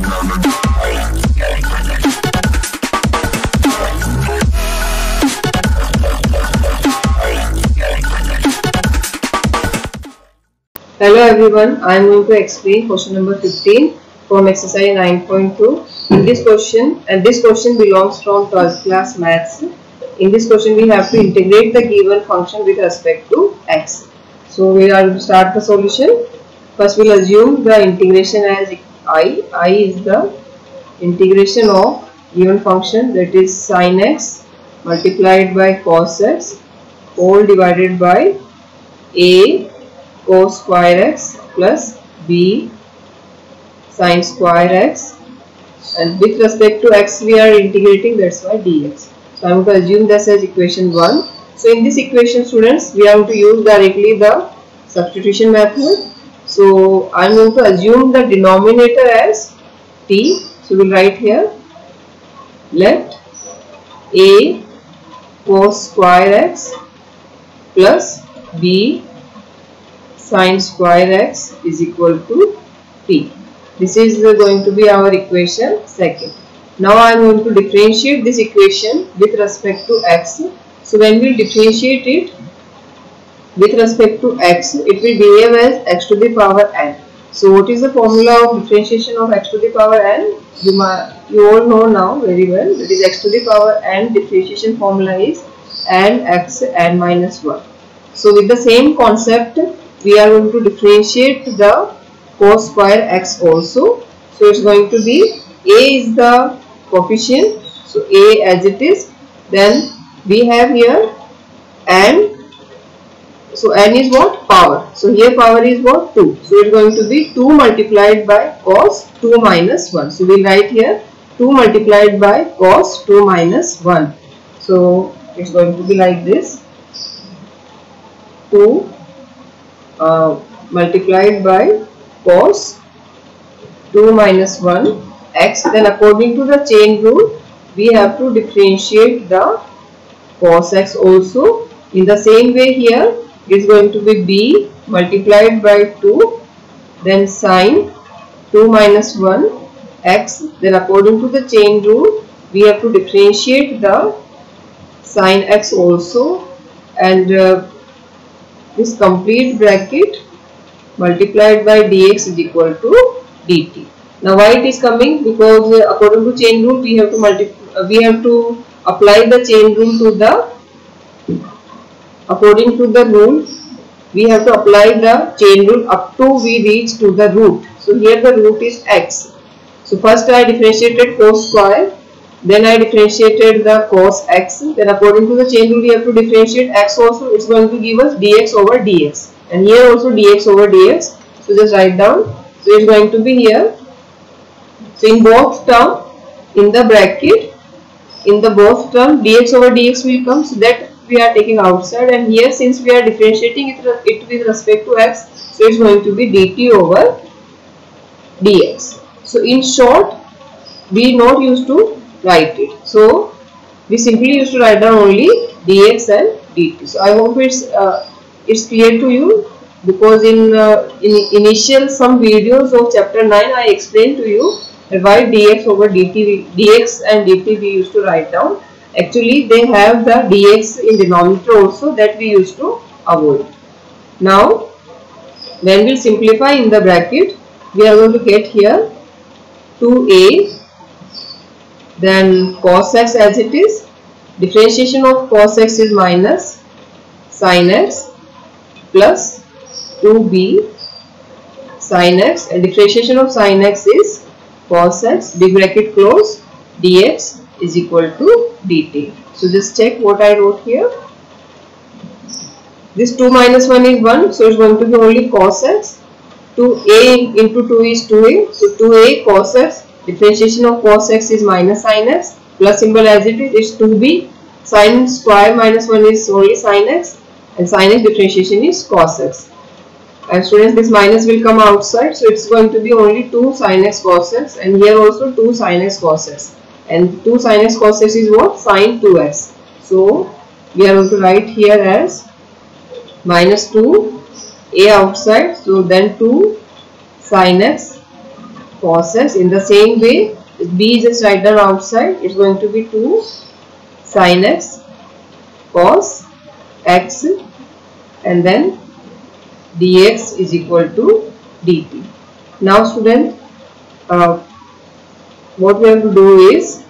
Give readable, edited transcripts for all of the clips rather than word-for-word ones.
Hello everyone, I am going to explain question number 15 from exercise 9.2. In this question belongs from 12th class maths. In this question we have to integrate the given function with respect to x. So we are going to start the solution. First we will assume the integration as I is the integration of given function, that is sin x multiplied by cos x whole divided by a cos square x plus b sin square x, and with respect to x we are integrating, that's why dx. So I am going to assume this as equation 1. So in this equation, students, we are going to use directly the substitution method. So I am going to assume the denominator as t. So we will write here, let a cos square x plus b sin square x is equal to t. This is going to be our equation 2. Now I am going to differentiate this equation with respect to x. So when we differentiate it with respect to x, it will behave as x to the power n. So what is the formula of differentiation of x to the power n? You all know now very well. That is x to the power n differentiation formula is n x n minus 1. So with the same concept, we are going to differentiate the cos square x also. So it's going to be a is the coefficient, so a as it is. Then we have here n. So n is what? Power. So here power is what? 2. So it's going to be 2 multiplied by cos 2 minus 1. So we write here 2 multiplied by cos 2 minus 1. So it's going to be like this, 2 multiplied by cos 2 minus 1 x. Then according to the chain rule, we have to differentiate the cos x also. In the same way, here it is going to be b multiplied by 2, then sin 2 minus 1 x. Then according to the chain rule, we have to differentiate the sin x also, and this complete bracket multiplied by dx is equal to dt. Now why it is coming? Because according to chain rule we have to apply the chain rule to the, according to the rule we have to apply the chain rule up to we reach to the root. So here the root is x. So first I differentiated cos square, then I differentiated the cos x. Then according to the chain rule we have to differentiate x also. It's going to give us dx over dx, and here also dx over dx. So just write down. So it's going to be here. So in both term, in the bracket, in the both term dx over dx will come. So that we are taking outside, and here since we are differentiating it with respect to x, so it's going to be dt over dx. So in short, we not used to write it. So we simply used to write down only dx and dt. So I hope it's clear to you, because in initial some videos of chapter 9 I explained to you why dx over dx and dt we used to write down. Actually they have the dx in denominator also, that we used to avoid. Now when we simplify in the bracket, we are going to get here 2a, then cos x as it is. Differentiation of cos x is minus sin x plus 2b sin x, and differentiation of sin x is cos x, big bracket close, dx is equal to dt. So just check what I wrote here. This 2 minus 1 is 1, so it's going to be only cos x. 2a into 2 is 2a, so 2a cos x. Differentiation of cos x is minus sin x, plus symbol as it is 2b. Sin square minus 1 is only sin x, and sin x differentiation is cos x. And students, this minus will come outside, so it's going to be only 2 sin x cos x, and here also 2 sin x cos x. And 2 sin x cos x is what? Sin 2x. So we are going to write here as minus 2 a outside, so then 2 sin x cos x. In the same way, b is just write down outside. It's going to be 2 sin x cos x, and then dx is equal to dt. Now student, what we have to do is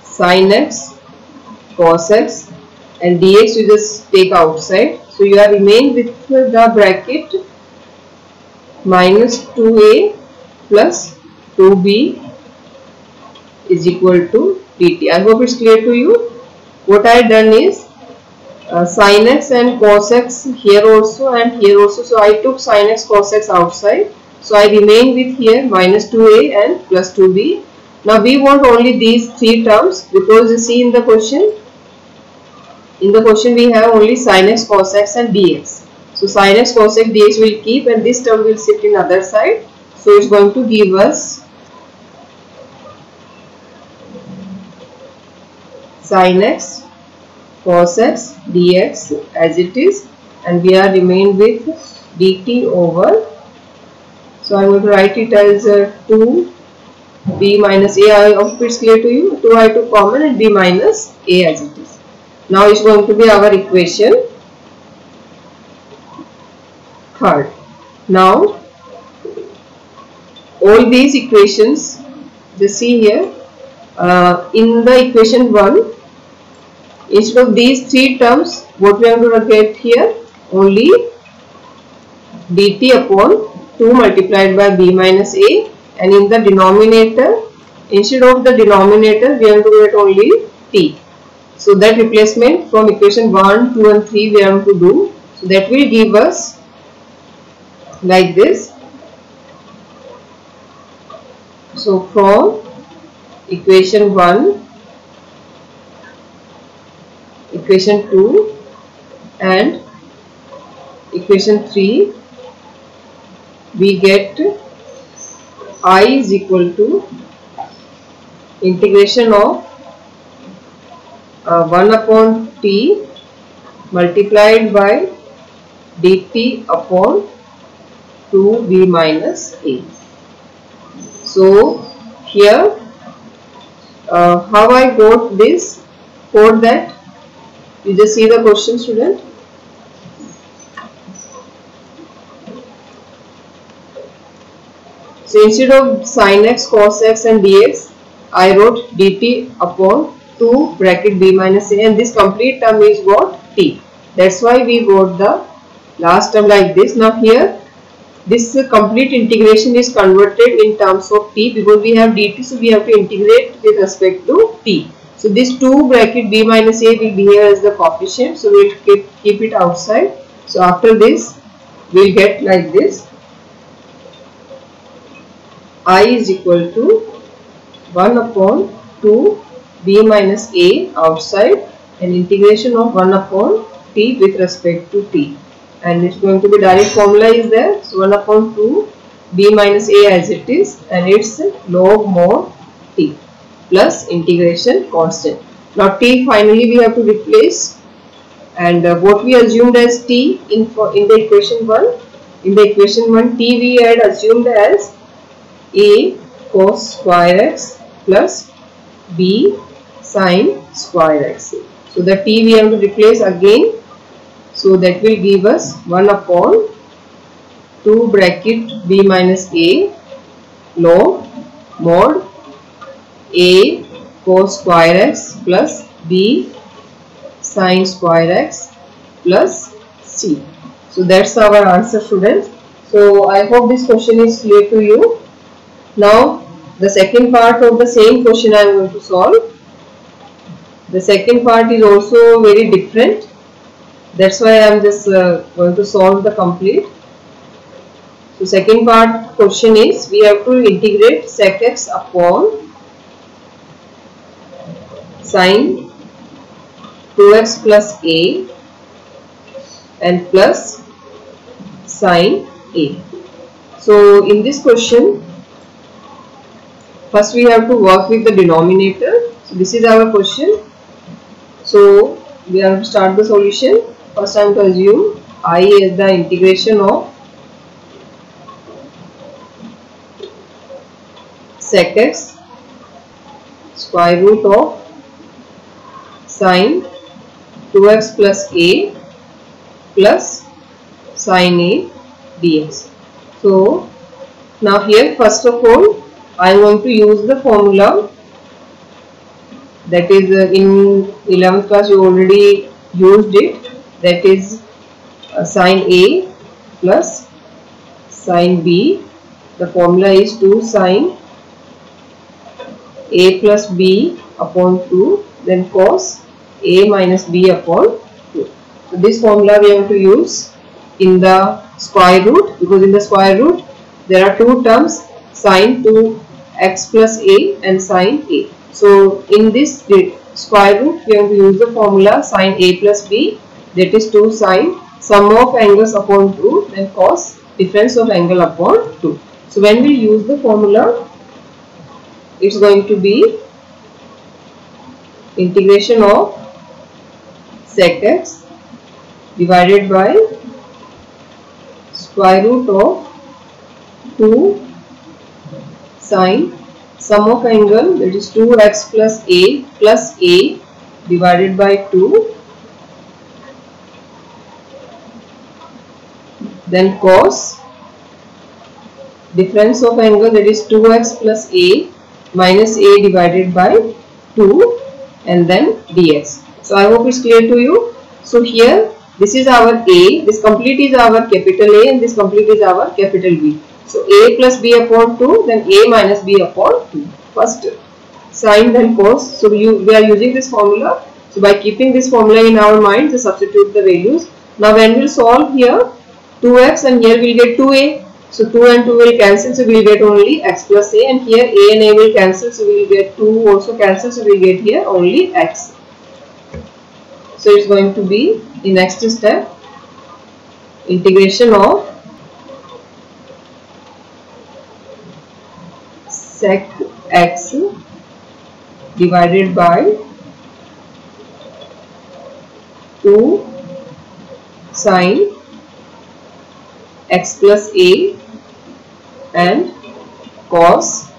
sin x cos x and dx you just take outside. So you are remain with the bracket minus 2a plus 2b is equal to dt. I hope it's clear to you. What I have done is sin x and cos x here also and here also. So I took sin x cos x outside. So I remain with here minus 2a and plus 2b. Now we want only these three terms, because you see in the question we have only sin x cos x and dx. So sin x cos x dx will keep, and this term will sit in other side. So it's going to give us sin x cos x dx as it is, and we are remain with dt over. So I am going to write it as 2b minus a. I hope it's clear to you. 2 I took common and b minus a as it is. Now it's going to be our equation third. Now all these equations, just see here, in the equation 1, instead of these three terms, what we are going to get here? Only dt upon 2 multiplied by b minus a, and in the denominator, instead of the denominator, we are going to get only t. So that replacement from equation 1, 2 and 3 we are going to do. So that will give us like this. So from equation 1, equation 2 and equation 3, we get I is equal to integration of 1 upon t multiplied by dt upon 2b minus a. So here how I got this? For that, you just see the question, student. So instead of sin x cos x and dx, I wrote dt upon 2 bracket b minus a, and this complete term is what? T. That's why we got the last term like this. Now here this complete integration is converted in terms of t, because we have dt, so we have to integrate with respect to t. So this 2 bracket b minus a will be here as the coefficient, so we will keep it outside. So after this we will get like this. I is equal to 1 upon 2 b minus a outside, and integration of 1 upon t with respect to t, and it's going to be direct formula is there. So 1 upon 2 b minus a as it is, and it's log mod t plus integration constant. Now t finally we have to replace, and what we assumed as t in the equation 1, in the equation 1 t we had assumed as a cos square x plus b sin square x. So the t we have to replace again. So that will give us 1 upon 2 bracket b minus a log mod a cos square x plus b sin square x plus c. So that's our answer, students. So I hope this question is clear to you. Now the second part of the same question I am going to solve. The second part is also very different. That's why I am just going to solve the complete. So second part question is, we have to integrate sec x upon sin 2x plus a and plus sin a. So in this question, first we have to work with the denominator. So this is our question. So we have to start the solution. First I am to assume I is the integration of sec x square root of sine 2x plus a plus sin a dx. So now here first of all I am going to use the formula that is in 11th class you already used it, that is sin a plus sin b. The formula is 2 sin a plus b upon 2, then cos a minus b upon 2. So this formula we have to use in the square root, because in the square root there are two terms, sin 2x plus a and sin a. So in this square root we have to use the formula sin a plus b, that is 2 sin sum of angles upon 2, then cos difference of angle upon 2. So when we use the formula, it's going to be integration of sec x divided by square root of 2 sin sum of angle, that is 2x plus a divided by 2, then cos difference of angle, that is 2x plus a minus a divided by 2, and then dx. So I hope it's clear to you. So here this is our a, this complete is our capital A and this complete is our capital B. So a plus b upon 2, then a minus b upon 2. First sin then cos. So we are using this formula. So by keeping this formula in our mind, we substitute the values. Now when we solve here 2x and here we will get 2a. So 2 and 2 will cancel, so we will get only x plus a, and here a and a will cancel, so we will get 2 also cancel, so we will get here only x. So it's going to be the next step, integration of sec x divided by 2 sin x plus a and cos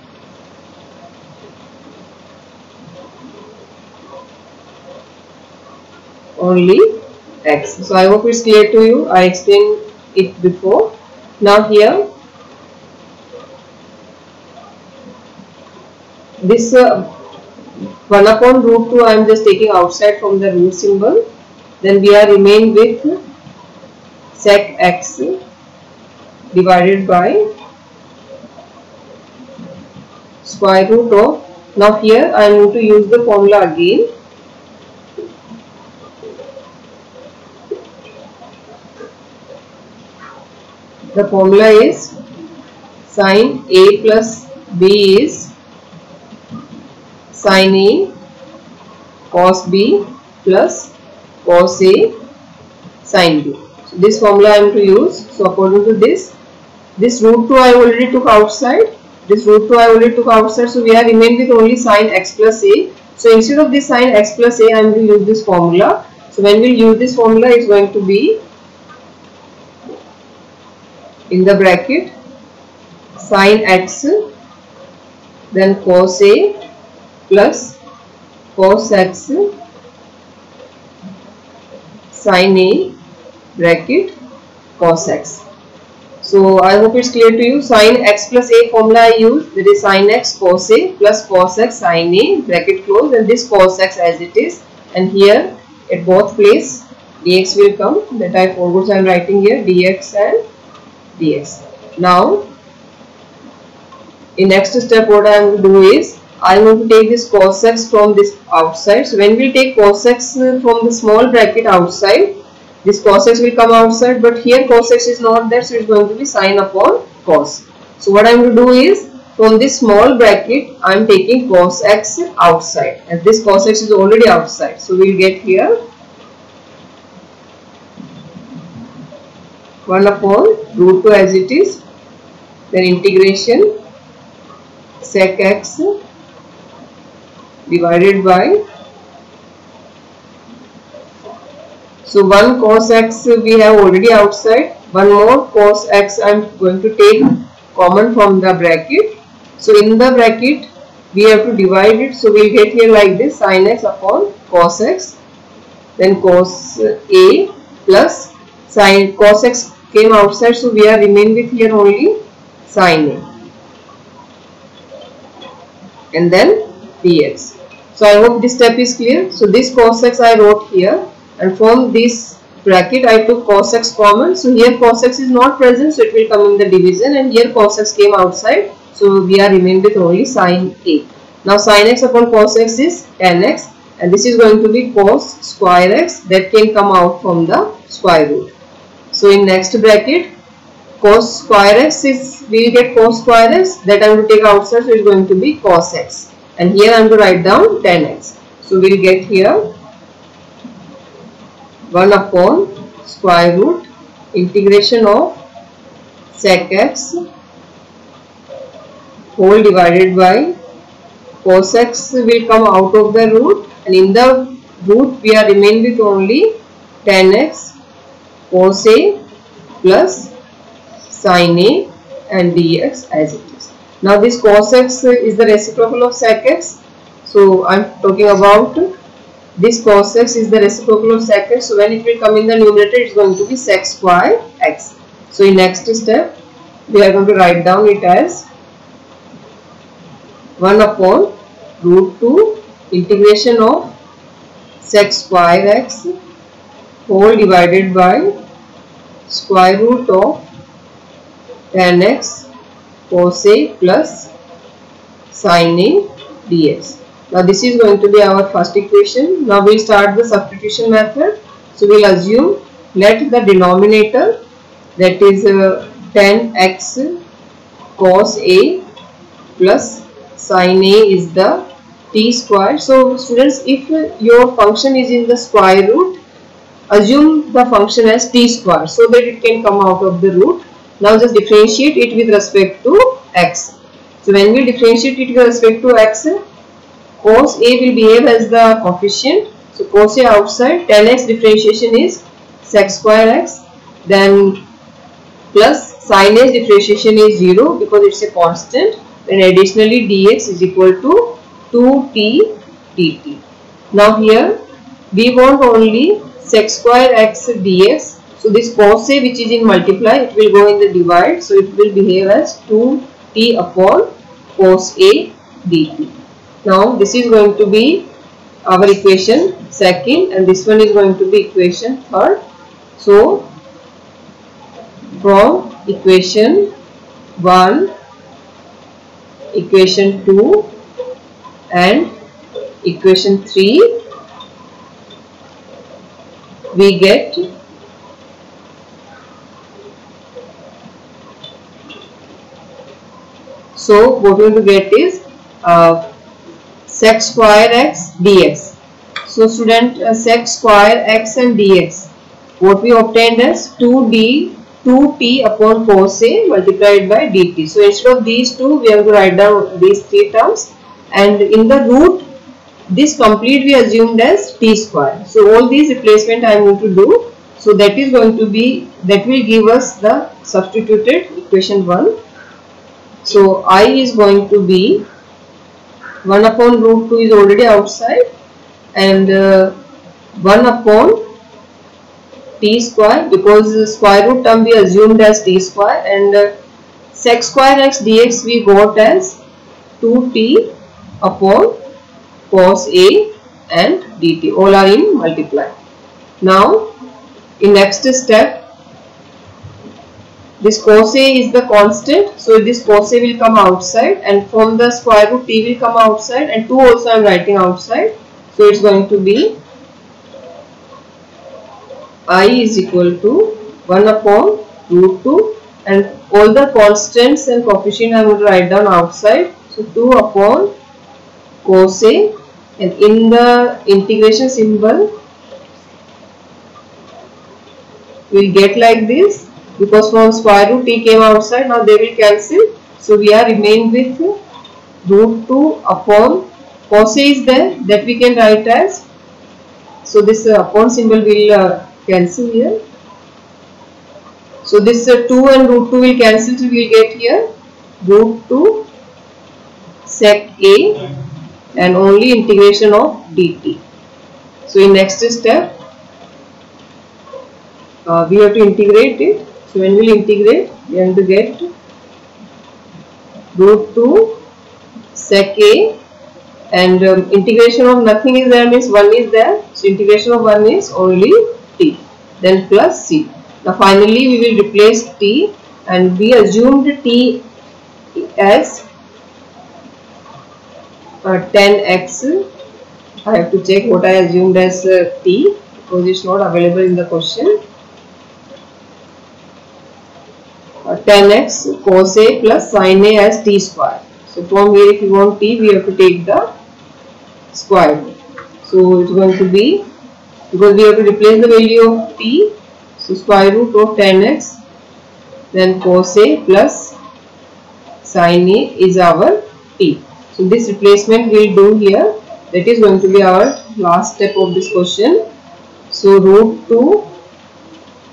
only x. So I hope it's clear to you. I explained it before. Now here this 1 upon root 2 I am just taking outside from the root symbol. Then we are remain with sec x divided by square root of, now here I am going to use the formula again. The formula is sin a plus b is sin a cos b plus cos a sin b. So this formula I am to use. So according to this root 2 I already took outside. So we are remained with only sin x plus a. So instead of this sin x plus a, I am going to use this formula. So when we use this formula, it's going to be in the bracket sin x, then cos a plus cos x sin a bracket cos x. So I hope it's clear to you. Sin x plus a formula I use, that is sin x cos a plus cos x sin a bracket close, and this cos x as it is, and here at both place dx will come, that I forgot, so I am writing here dx and dx. Now in next step what I am going to do is, I am going to take this cos x from this outside. So when we take cos x from the small bracket outside, this cos x will come outside, but here cos x is not there, so it is going to be sin upon cos. So what I am going to do is, from this small bracket I am taking cos x outside, and this cos x is already outside, so we will get here 1 upon root 2 as it is, then integration sec x divided by, so 1 cos x we have already outside, one more cos x I am going to take common from the bracket. So in the bracket we have to divide it, so we will get here like this, sin x upon cos x, then cos a plus sin, cos x came outside, so we are remain with here only sin a, and then dx. So I hope this step is clear. So this cos x I wrote here, and from this bracket I took cos x common. So here cos x is not present, so it will come in the division, and here cos x came outside, so we are remained with only sin a. Now sin x upon cos x is tan x, and this is going to be cos square x, that can come out from the square root. So in next bracket, cos square x is, we will get cos square x, that I am to take outside, so it is going to be cos x, and here I am to write down tan x. So we will get here 1 upon square root integration of sec x whole divided by cos x will come out of the root, and in the root we are remain with only tan x cos a plus sin a and dx as it is. Now this cos x is the reciprocal of sec x, so I am talking about this cos x is the reciprocal of sec x, so when it will come in the numerator it is going to be sec square x. So in next step we are going to write down it as 1 upon root 2 integration of sec square x whole divided by square root of tan x cos a plus sin a dx. Now this is going to be our first equation. Now we will start the substitution method. So we will assume, let the denominator, that is tan x cos a plus sin a is the t square. So students, if your function is in the square root, assume the function as t square so that it can come out of the root. Now just differentiate it with respect to x. So when we differentiate it with respect to x, cos a will behave as the coefficient. So cos a outside, tan x differentiation is sec square x, then plus sin a differentiation is 0 because it's a constant, and additionally dx is equal to 2t dt. Now here we want only sec square x dx. So this cos a which is in multiply, it will go in the divide, so it will behave as 2t upon cos a dt. Now this is going to be our equation second, and this one is going to be equation third. So from equation 1, equation 2 and equation 3 we get so what we are going to get is sec square x dx. So student, sec square x and dx, what we obtained as 2t upon cos a multiplied by dt. So instead of these two we have to write down these three terms, and in the root this complete we assumed as t square. So all these replacement I am going to do. So that is going to be, that will give us the substituted equation 1. So I is going to be 1 upon root 2 is already outside, and 1 upon t square, because the square root term we assumed as t square, and sec square x dx we got as 2t upon cos a and dt, all are in multiply. Now in next step, this cos a is the constant, so this cos a will come outside, and from the square root t will come outside, and 2 also I am writing outside. So it's going to be I is equal to 1 upon root 2, and all the constants and coefficient I am going to write down outside. So 2 upon cos a, and in the integration symbol we will get like this, because from square root t came outside, now they will cancel. So we are remain with root 2 upon cos A is there, that we can write as, so this upon symbol will cancel here. So this 2 and root 2 will cancel, so we will get here root 2 sec A and only integration of dt. So in next step we have to integrate it. So when we will integrate, we have to get root 2 sec A, and integration of nothing is there means 1 is there. So integration of 1 is only t, then plus c. Now finally we will replace t, and we assumed t as 10x. I have to check what I assumed as t, because it's not available in the question. 10x cos A plus sin A as t square. So from here, if you want t, we have to take the square root. So it's going to be, because we have to replace the value of t, so square root of 10x, then cos A plus sin A is our t. So this replacement we will do here. That is going to be our last step of this question. So root 2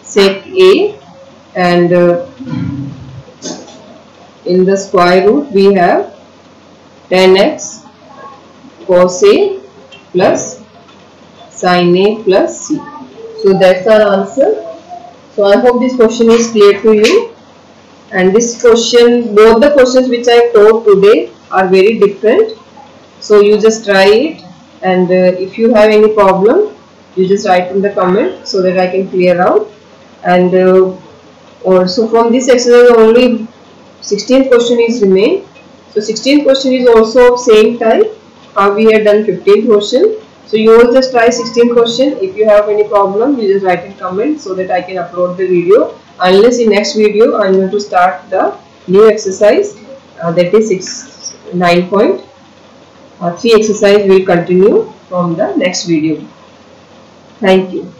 sec A, and in the square root we have 10x cos A plus sin A plus c. So that's our answer. So I hope this question is clear to you. And this question, both the questions which I taught today are very different. So you just try it, and if you have any problem, you just write in the comment so that I can clear out. And also from this exercise only 16th question is remain. So 16th question is also of same type how we had done 15th question. So you will just try 16th question. If you have any problem, you just write in comment so that I can upload the video. Unless in next video I am going to start the new exercise, that is 9.3 exercise will continue from the next video. Thank you.